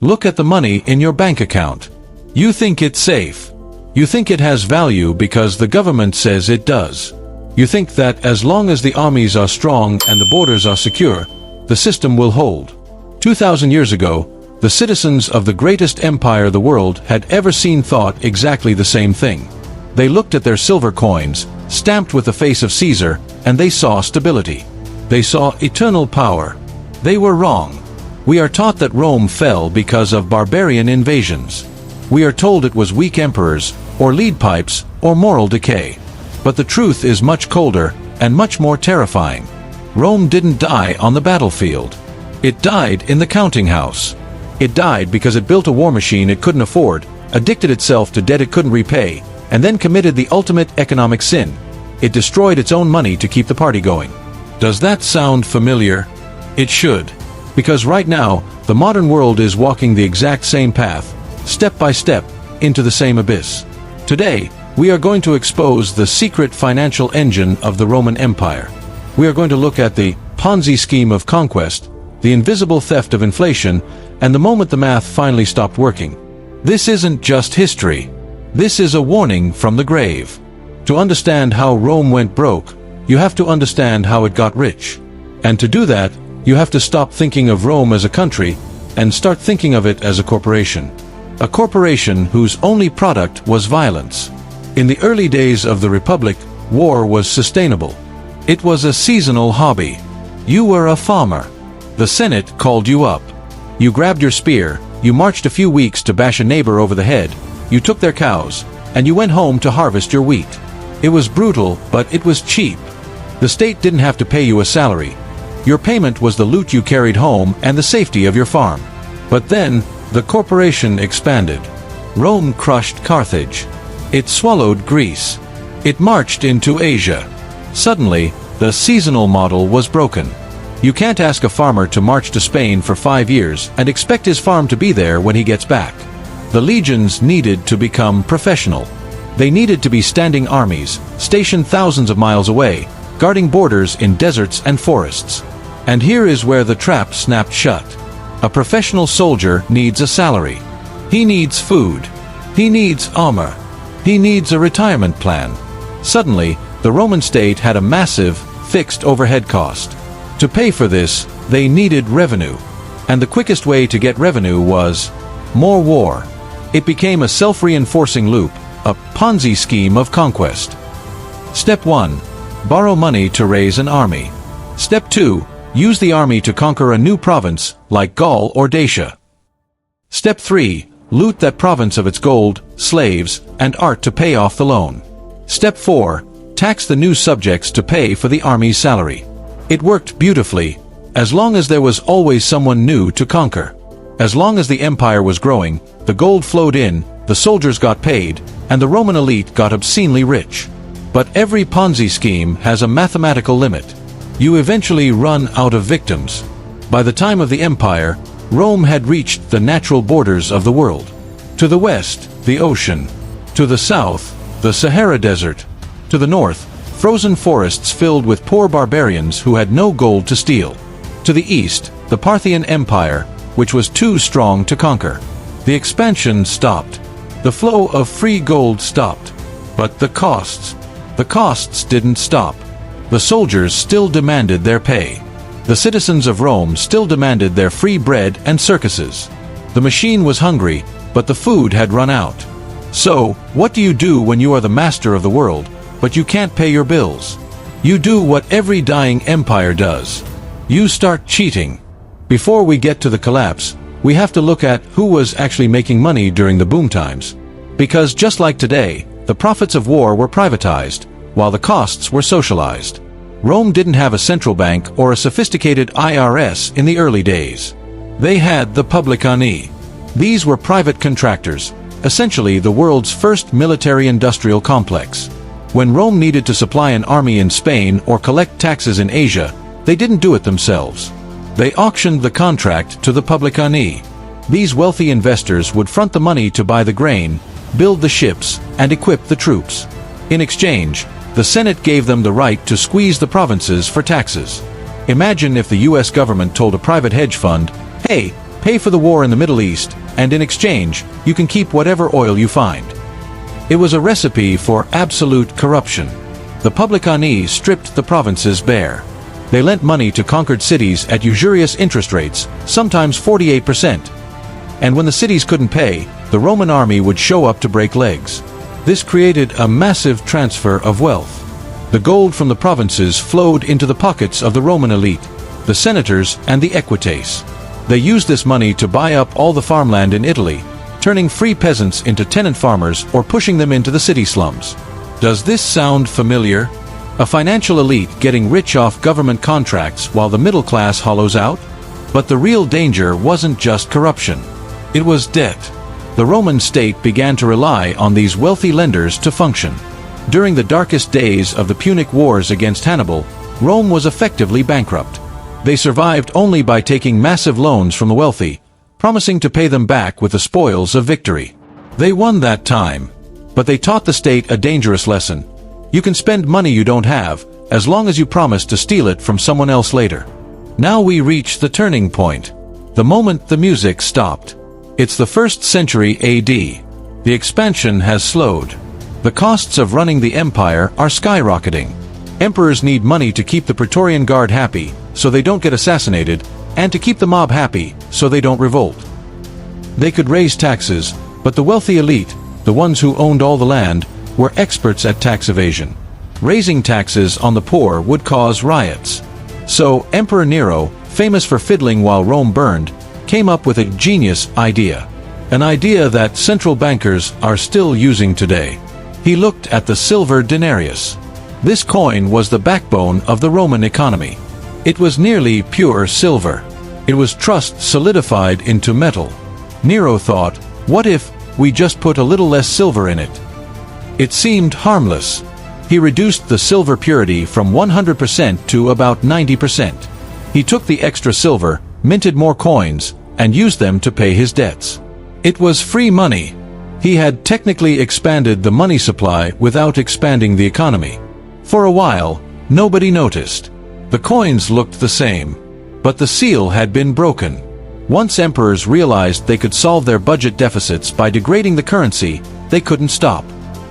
Look at the money in your bank account. You think it's safe. You think it has value because the government says it does. You think that as long as the armies are strong and the borders are secure, the system will hold. 2,000 years ago, the citizens of the greatest empire the world had ever seen thought exactly the same thing. They looked at their silver coins, stamped with the face of Caesar, and they saw stability. They saw eternal power. They were wrong. We are taught that Rome fell because of barbarian invasions. We are told it was weak emperors, or lead pipes, or moral decay. But the truth is much colder, and much more terrifying. Rome didn't die on the battlefield. It died in the counting house. It died because it built a war machine it couldn't afford, addicted itself to debt it couldn't repay, and then committed the ultimate economic sin. It destroyed its own money to keep the party going. Does that sound familiar? It should. Because right now, the modern world is walking the exact same path, step by step, into the same abyss. Today, we are going to expose the secret financial engine of the Roman Empire. We are going to look at the Ponzi Scheme of Conquest, the invisible theft of inflation, and the moment the math finally stopped working. This isn't just history. This is a warning from the grave. To understand how Rome went broke, you have to understand how it got rich. And to do that, you have to stop thinking of Rome as a country and start thinking of it as a corporation. A corporation whose only product was violence. In the early days of the Republic, war was sustainable. It was a seasonal hobby. You were a farmer. The Senate called you up. You grabbed your spear, you marched a few weeks to bash a neighbor over the head, you took their cows, and you went home to harvest your wheat. It was brutal, but it was cheap. The state didn't have to pay you a salary. Your payment was the loot you carried home and the safety of your farm. But then, the corporation expanded. Rome crushed Carthage. It swallowed Greece. It marched into Asia. Suddenly, the seasonal model was broken. You can't ask a farmer to march to Spain for 5 years and expect his farm to be there when he gets back. The legions needed to become professional. They needed to be standing armies, stationed thousands of miles away, guarding borders in deserts and forests. And here is where the trap snapped shut. A professional soldier needs a salary. He needs food. He needs armor. He needs a retirement plan. Suddenly, the Roman state had a massive, fixed overhead cost. To pay for this, they needed revenue. And the quickest way to get revenue was more war. It became a self-reinforcing loop, a Ponzi scheme of conquest. Step 1. Borrow money to raise an army. Step 2. Use the army to conquer a new province, like Gaul or Dacia. Step 3. Loot that province of its gold, slaves, and art to pay off the loan. Step 4. Tax the new subjects to pay for the army's salary. It worked beautifully, as long as there was always someone new to conquer. As long as the empire was growing, the gold flowed in, the soldiers got paid, and the Roman elite got obscenely rich. But every Ponzi scheme has a mathematical limit. You eventually run out of victims. By the time of the empire, Rome had reached the natural borders of the world. To the west, the ocean. To the south, the Sahara Desert. To the north, frozen forests filled with poor barbarians who had no gold to steal. To the east, the Parthian Empire, which was too strong to conquer. The expansion stopped. The flow of free gold stopped. But the costs didn't stop. The soldiers still demanded their pay. The citizens of Rome still demanded their free bread and circuses. The machine was hungry, but the food had run out. So, what do you do when you are the master of the world, but you can't pay your bills? You do what every dying empire does. You start cheating. Before we get to the collapse, we have to look at who was actually making money during the boom times. Because just like today, the profits of war were privatized, while the costs were socialized. Rome didn't have a central bank or a sophisticated IRS in the early days. They had the publicani. These were private contractors, essentially the world's first military-industrial complex. When Rome needed to supply an army in Spain or collect taxes in Asia, they didn't do it themselves. They auctioned the contract to the publicani. These wealthy investors would front the money to buy the grain, build the ships, and equip the troops. In exchange, the Senate gave them the right to squeeze the provinces for taxes. Imagine if the US government told a private hedge fund, "Hey, Pay for the war in the Middle East, and in exchange, you can keep whatever oil you find. It was a recipe for absolute corruption. The publicani stripped the provinces bare. They lent money to conquered cities at usurious interest rates, sometimes 48%. And when the cities couldn't pay, the Roman army would show up to break legs. This created a massive transfer of wealth. The gold from the provinces flowed into the pockets of the Roman elite, the senators and the equites. They used this money to buy up all the farmland in Italy, turning free peasants into tenant farmers or pushing them into the city slums. Does this sound familiar? A financial elite getting rich off government contracts while the middle class hollows out? But the real danger wasn't just corruption. It was debt. The Roman state began to rely on these wealthy lenders to function. During the darkest days of the Punic Wars against Hannibal, Rome was effectively bankrupt. They survived only by taking massive loans from the wealthy, promising to pay them back with the spoils of victory. They won that time, but they taught the state a dangerous lesson. You can spend money you don't have, as long as you promise to steal it from someone else later. Now we reach the turning point, the moment the music stopped. It's the 1st century AD. The expansion has slowed. The costs of running the empire are skyrocketing. Emperors need money to keep the Praetorian Guard happy, so they don't get assassinated, and to keep the mob happy, so they don't revolt. They could raise taxes, but the wealthy elite, the ones who owned all the land, were experts at tax evasion. Raising taxes on the poor would cause riots. So Emperor Nero, famous for fiddling while Rome burned, came up with a genius idea. An idea that central bankers are still using today. He looked at the silver denarius. This coin was the backbone of the Roman economy. It was nearly pure silver. It was trust solidified into metal. Nero thought, what if we just put a little less silver in it? It seemed harmless. He reduced the silver purity from 100% to about 90%. He took the extra silver, minted more coins, and used them to pay his debts. It was free money. He had technically expanded the money supply without expanding the economy. For a while, nobody noticed. The coins looked the same, but the seal had been broken. Once emperors realized they could solve their budget deficits by degrading the currency, they couldn't stop.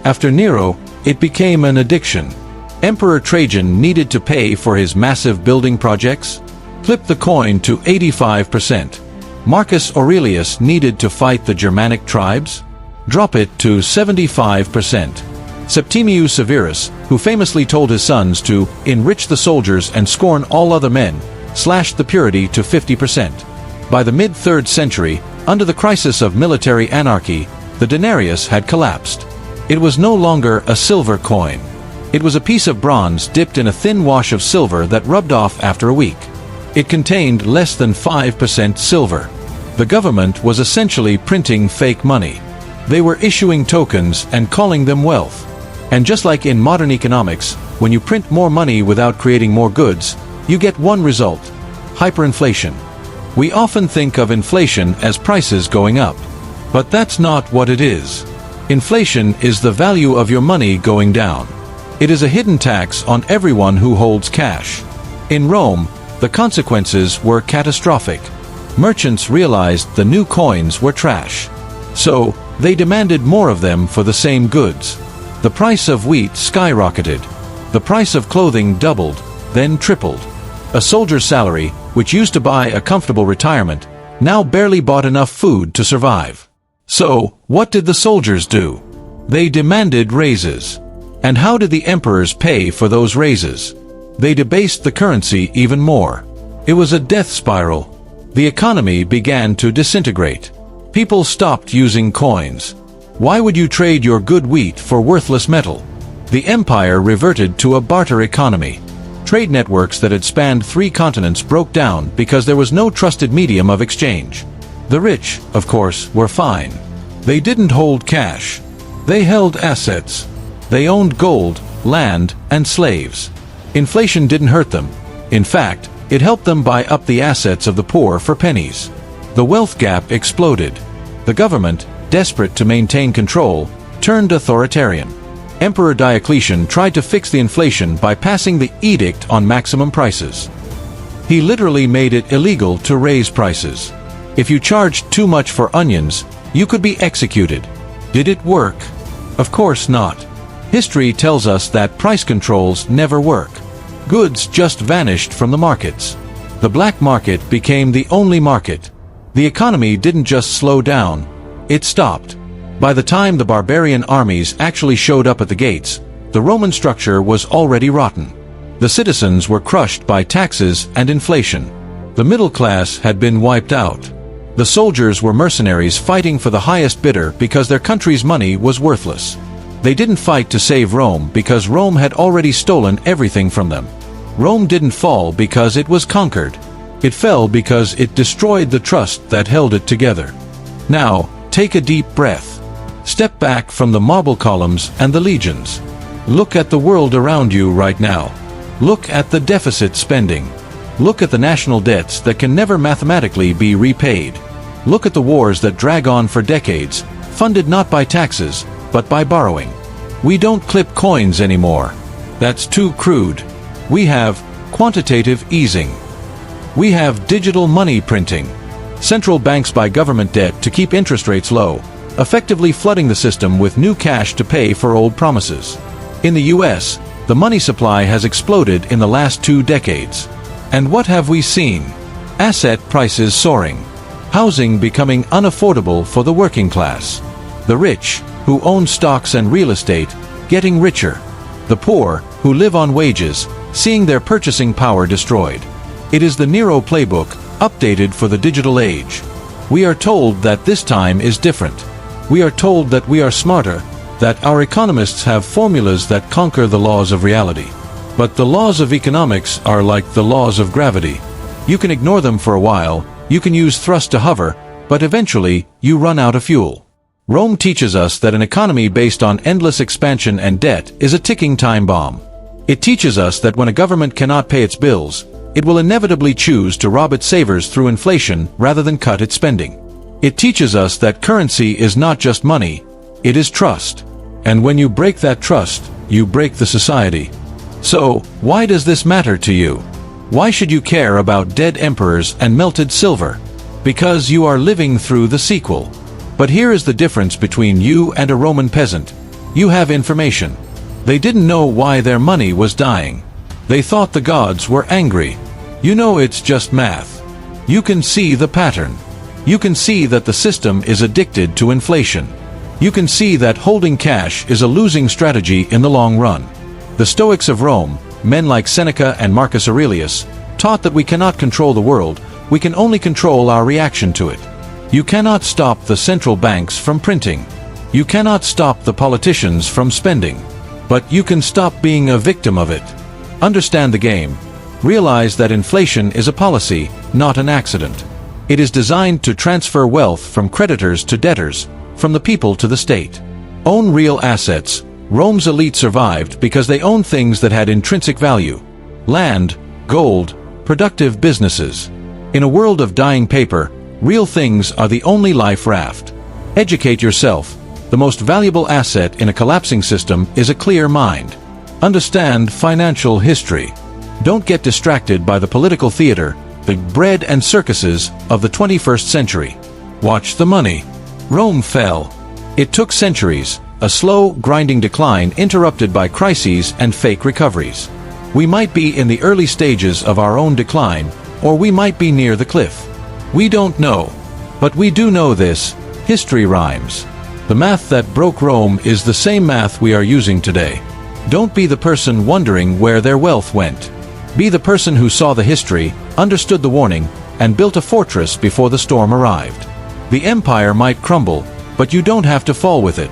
After Nero, it became an addiction. Emperor Trajan needed to pay for his massive building projects. Flip the coin to 85%. Marcus Aurelius needed to fight the Germanic tribes. Drop it to 75%. Septimius Severus, who famously told his sons to enrich the soldiers and scorn all other men, slashed the purity to 50%. By the mid-3rd century, under the crisis of military anarchy, the denarius had collapsed. It was no longer a silver coin. It was a piece of bronze dipped in a thin wash of silver that rubbed off after a week. It contained less than 5% silver. The government was essentially printing fake money. They were issuing tokens and calling them wealth. And just like in modern economics, when you print more money without creating more goods, you get one result: hyperinflation. We often think of inflation as prices going up. But that's not what it is. Inflation is the value of your money going down. It is a hidden tax on everyone who holds cash. In Rome, the consequences were catastrophic. Merchants realized the new coins were trash. So, they demanded more of them for the same goods. The price of wheat skyrocketed. The price of clothing doubled, then tripled. A soldier's salary, which used to buy a comfortable retirement, now barely bought enough food to survive. So, what did the soldiers do? They demanded raises. And how did the emperors pay for those raises? They debased the currency even more. It was a death spiral. The economy began to disintegrate. People stopped using coins. Why would you trade your good wheat for worthless metal? The empire reverted to a barter economy. Trade networks that had spanned 3 continents broke down because there was no trusted medium of exchange. The rich, of course, were fine. They didn't hold cash. They held assets. They owned gold, land, and slaves. Inflation didn't hurt them. In fact, it helped them buy up the assets of the poor for pennies. The wealth gap exploded. The government, desperate to maintain control, turned authoritarian. Emperor Diocletian tried to fix the inflation by passing the Edict on Maximum Prices. He literally made it illegal to raise prices. If you charged too much for onions, you could be executed. Did it work? Of course not. History tells us that price controls never work. Goods just vanished from the markets. The black market became the only market. The economy didn't just slow down, it stopped. By the time the barbarian armies actually showed up at the gates, the Roman structure was already rotten. The citizens were crushed by taxes and inflation. The middle class had been wiped out. The soldiers were mercenaries fighting for the highest bidder because their country's money was worthless. They didn't fight to save Rome because Rome had already stolen everything from them. Rome didn't fall because it was conquered. It fell because it destroyed the trust that held it together. Now, take a deep breath. Step back from the marble columns and the legions. Look at the world around you right now. Look at the deficit spending. Look at the national debts that can never mathematically be repaid. Look at the wars that drag on for decades, funded not by taxes, but by borrowing. We don't clip coins anymore. That's too crude. We have quantitative easing. We have digital money printing. Central banks buy government debt to keep interest rates low, effectively flooding the system with new cash to pay for old promises. In the US, the money supply has exploded in the last 2 decades. And what have we seen? Asset prices soaring. Housing becoming unaffordable for the working class. The rich, who own stocks and real estate, getting richer. The poor, who live on wages, seeing their purchasing power destroyed. It is the Nero playbook, updated for the digital age. We are told that this time is different. We are told that we are smarter, that our economists have formulas that conquer the laws of reality. But the laws of economics are like the laws of gravity. You can ignore them for a while, you can use thrust to hover, but eventually, you run out of fuel. Rome teaches us that an economy based on endless expansion and debt is a ticking time bomb. It teaches us that when a government cannot pay its bills, it will inevitably choose to rob its savers through inflation rather than cut its spending. It teaches us that currency is not just money, it is trust. And when you break that trust, you break the society. So, why does this matter to you? Why should you care about dead emperors and melted silver? Because you are living through the sequel. But here is the difference between you and a Roman peasant. You have information. They didn't know why their money was dying. They thought the gods were angry. You know, it's just math. You can see the pattern. You can see that the system is addicted to inflation. You can see that holding cash is a losing strategy in the long run. The Stoics of Rome, men like Seneca and Marcus Aurelius, taught that we cannot control the world, we can only control our reaction to it. You cannot stop the central banks from printing. You cannot stop the politicians from spending. But you can stop being a victim of it. Understand the game. Realize that inflation is a policy, not an accident. It is designed to transfer wealth from creditors to debtors, from the people to the state. Own real assets. Rome's elite survived because they owned things that had intrinsic value. Land, gold, productive businesses. In a world of dying paper, real things are the only life raft. Educate yourself. The most valuable asset in a collapsing system is a clear mind. Understand financial history. Don't get distracted by the political theater, the bread and circuses of the 21st century. Watch the money. Rome fell. It took centuries, a slow, grinding decline interrupted by crises and fake recoveries. We might be in the early stages of our own decline, or we might be near the cliff. We don't know. But we do know this: history rhymes. The math that broke Rome is the same math we are using today. Don't be the person wondering where their wealth went. Be the person who saw the history, understood the warning, and built a fortress before the storm arrived. The empire might crumble, but you don't have to fall with it.